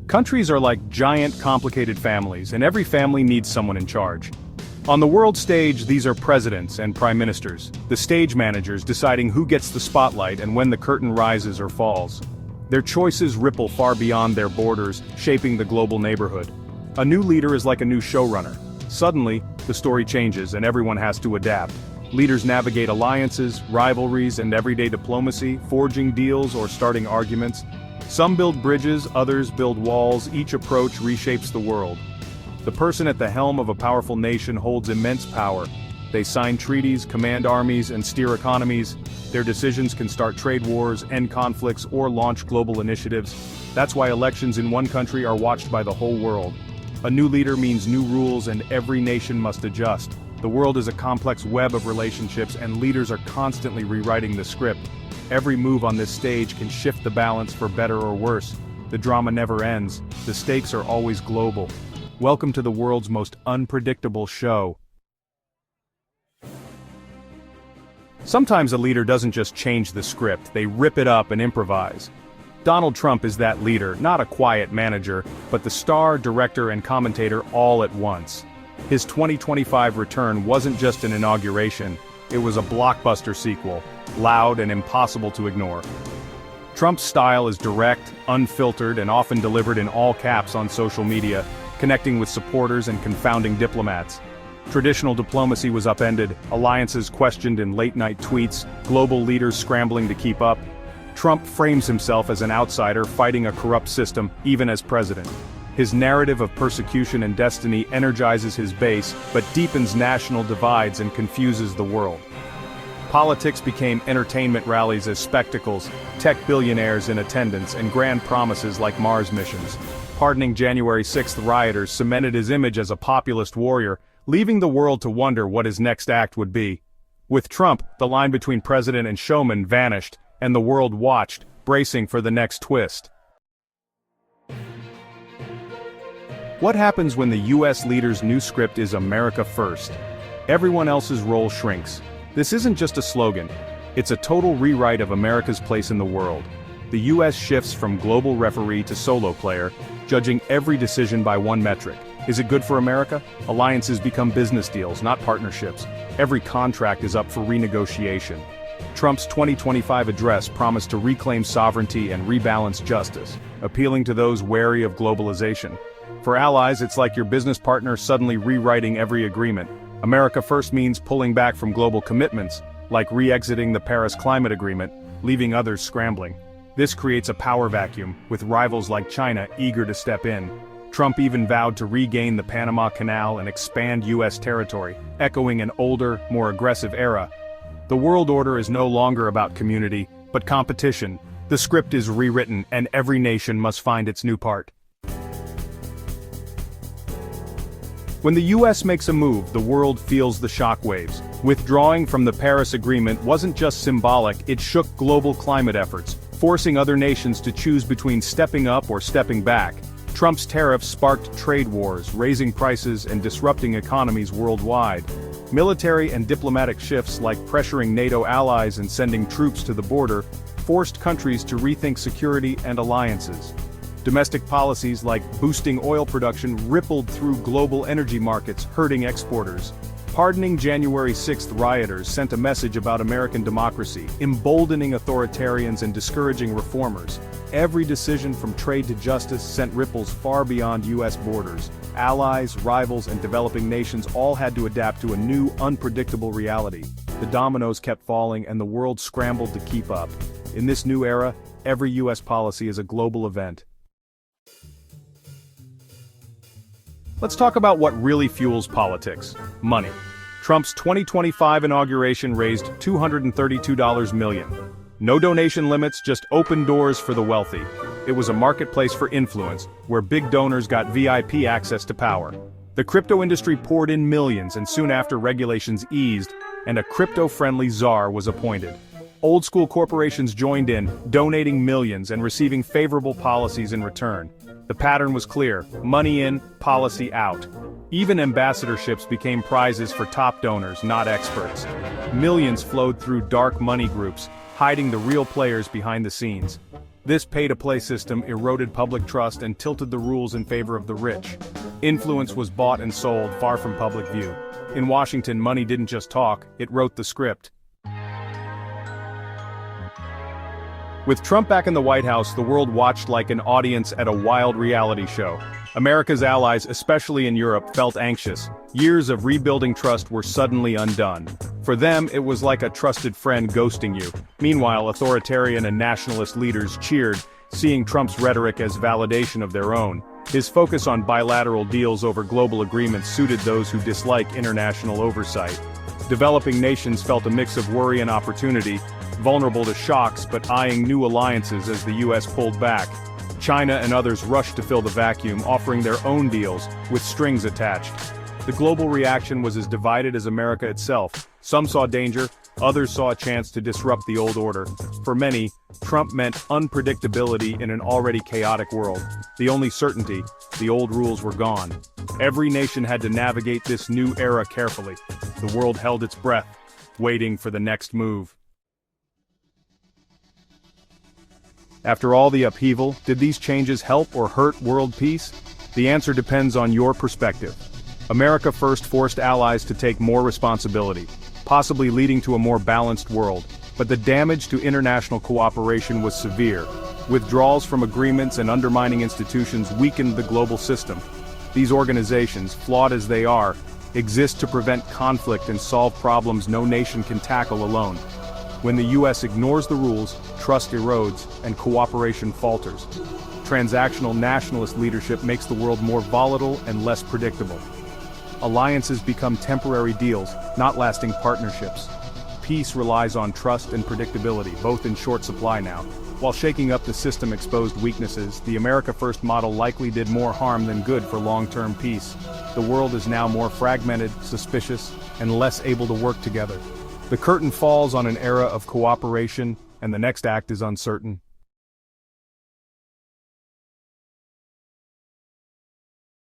Countries are like giant, complicated families, and every family needs someone in charge. On the world stage, these are presidents and prime ministers, the stage managers deciding who gets the spotlight and when the curtain rises or falls. Their choices ripple far beyond their borders, shaping the global neighborhood. A new leader is like a new showrunner. Suddenly, the story changes and everyone has to adapt. Leaders navigate alliances, rivalries, and everyday diplomacy, forging deals or starting arguments. Some build bridges, others build walls, each approach reshapes the world. The person at the helm of a powerful nation holds immense power. They sign treaties, command armies, and steer economies. Their decisions can start trade wars, end conflicts, or launch global initiatives. That's why elections in one country are watched by the whole world. A new leader means new rules and every nation must adjust. The world is a complex web of relationships and leaders are constantly rewriting the script. Every move on this stage can shift the balance for better or worse. The drama never ends. The stakes are always global. Welcome to the world's most unpredictable show. Sometimes a leader doesn't just change the script, they rip it up and improvise. Donald Trump is that leader, not a quiet manager, but the star, director, and commentator all at once. His 2025 return wasn't just an inauguration, it was a blockbuster sequel, loud and impossible to ignore. Trump's style is direct, unfiltered, and often delivered in all caps on social media, connecting with supporters and confounding diplomats. Traditional diplomacy was upended, alliances questioned in late-night tweets, global leaders scrambling to keep up. Trump frames himself as an outsider fighting a corrupt system, even as president. His narrative of persecution and destiny energizes his base, but deepens national divides and confuses the world. Politics became entertainment rallies as spectacles, tech billionaires in attendance, and grand promises like Mars missions. Pardoning January 6th rioters cemented his image as a populist warrior, leaving the world to wonder what his next act would be. With Trump, the line between president and showman vanished, and the world watched, bracing for the next twist. What happens when the US leader's new script is America first? Everyone else's role shrinks. This isn't just a slogan, it's a total rewrite of America's place in the world. The US shifts from global referee to solo player, judging every decision by one metric. Is it good for America? Alliances become business deals, not partnerships. Every contract is up for renegotiation. Trump's 2025 address promised to reclaim sovereignty and rebalance justice, appealing to those wary of globalization. For allies, it's like your business partner suddenly rewriting every agreement. America first means pulling back from global commitments, like re-exiting the Paris Climate Agreement, leaving others scrambling. This creates a power vacuum, with rivals like China eager to step in. Trump even vowed to regain the Panama Canal and expand US territory, echoing an older, more aggressive era. The world order is no longer about community, but competition. The script is rewritten, and every nation must find its new part. When the US makes a move, the world feels the shockwaves. Withdrawing from the Paris Agreement wasn't just symbolic, it shook global climate efforts, forcing other nations to choose between stepping up or stepping back. Trump's tariffs sparked trade wars, raising prices and disrupting economies worldwide. Military and diplomatic shifts like pressuring NATO allies and sending troops to the border forced countries to rethink security and alliances. Domestic policies like boosting oil production rippled through global energy markets, hurting exporters. Pardoning January 6th rioters sent a message about American democracy, emboldening authoritarians and discouraging reformers. Every decision from trade to justice sent ripples far beyond US borders. Allies, rivals, and developing nations all had to adapt to a new, unpredictable reality. The dominoes kept falling and the world scrambled to keep up. In this new era, every US policy is a global event. Let's talk about what really fuels politics: money. Trump's 2025 inauguration raised $232 million. No donation limits, just open doors for the wealthy. It was a marketplace for influence, where big donors got VIP access to power. The crypto industry poured in millions, and soon after regulations eased, and a crypto-friendly czar was appointed. Old-school corporations joined in, donating millions and receiving favorable policies in return. The pattern was clear: money in, policy out. Even ambassadorships became prizes for top donors, not experts. Millions flowed through dark money groups, hiding the real players behind the scenes. This pay-to-play system eroded public trust and tilted the rules in favor of the rich. Influence was bought and sold far from public view. In Washington, money didn't just talk, it wrote the script. With Trump back in the White House, the world watched like an audience at a wild reality show. America's allies, especially in Europe, felt anxious. Years of rebuilding trust were suddenly undone. For them, it was like a trusted friend ghosting you. Meanwhile, authoritarian and nationalist leaders cheered, seeing Trump's rhetoric as validation of their own. His focus on bilateral deals over global agreements suited those who dislike international oversight. Developing nations felt a mix of worry and opportunity, vulnerable to shocks but eyeing new alliances as the US pulled back. China and others rushed to fill the vacuum, offering their own deals, with strings attached. The global reaction was as divided as America itself. Some saw danger, others saw a chance to disrupt the old order. For many, Trump meant unpredictability in an already chaotic world. The only certainty, the old rules were gone. Every nation had to navigate this new era carefully. The world held its breath, waiting for the next move. After all the upheaval, did these changes help or hurt world peace? The answer depends on your perspective. America first forced allies to take more responsibility, possibly leading to a more balanced world. But the damage to international cooperation was severe. Withdrawals from agreements and undermining institutions weakened the global system. These organizations, flawed as they are, exist to prevent conflict and solve problems no nation can tackle alone. When the US ignores the rules, trust erodes, and cooperation falters. Transactional nationalist leadership makes the world more volatile and less predictable. Alliances become temporary deals, not lasting partnerships. Peace relies on trust and predictability, both in short supply now. While shaking up the system exposed weaknesses, the America First model likely did more harm than good for long-term peace. The world is now more fragmented, suspicious, and less able to work together. The curtain falls on an era of cooperation, and the next act is uncertain.